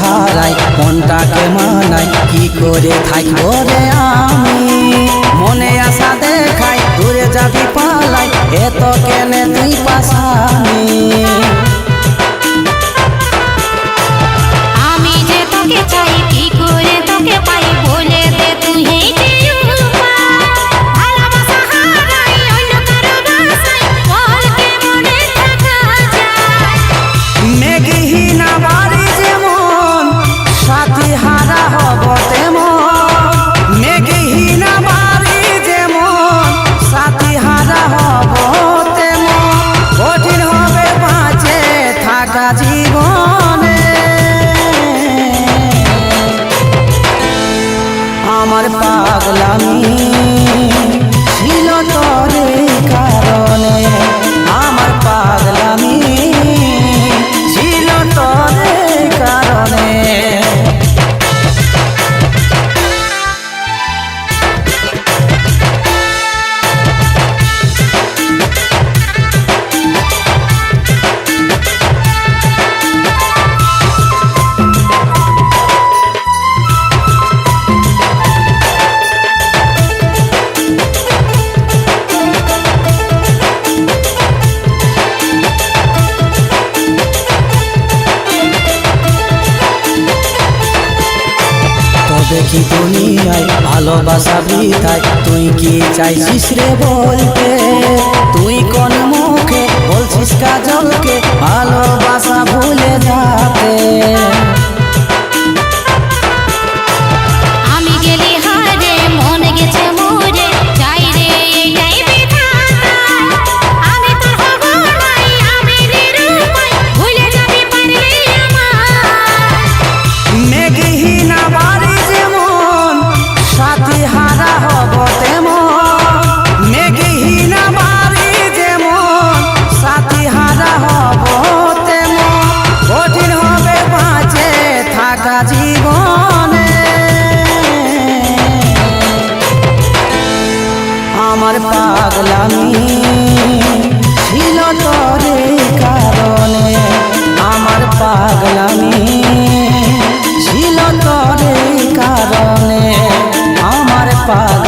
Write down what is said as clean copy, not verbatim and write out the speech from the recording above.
হারাই মনটাকে মানাই কি করে থাকবো রে আমি মনে আশা দেখাই দূরে যাবি পালাই এত কেনে তুই পাশানি আমি যে তোকে চাই কি করে তোকে পাই বলে দে তুই এই যে ভালোবাসা হারাই অন্য কারো বাসায় বল কে মনে থাকা যায় মেঘহীনা বাড়ি যেমন সাথী হারা হব তেমন মেঘহীনা বাড়ি যেমন সাথী হারা হব তেমন কঠিন হবে বাঁচে থাকা জীবনে আমার পাগলামি ছিল তোর কারণে আমার পাগলামি ছিল তোর কারণে দেখি দুনিয়ায় ভালোবাসা বৃথায় তুই কি চাইছিস রে বলতে তুই কোন মুখে বলছিস কাজলকে ভালোবাসা ভুলে যাতে আমি গেলি হারে মনে গেছে মোরে চাই রে এইটাই বিধাতা আমি তোর হব নাই আমি নিরুপায় ভুলে যাবি পারলে আমার মেঘহীনা বাড়ি যেমন সাথী হারা হব তেমন মেঘহীনা বাড়ি যেমন সাথী হারা হব তেমন কঠিন হবে বাঁচে থাকা জীবনে আমার পাগলামি ছিল তোর কারণে আমার পাগলামি ছিল তোর কারণে আমার পাগলামি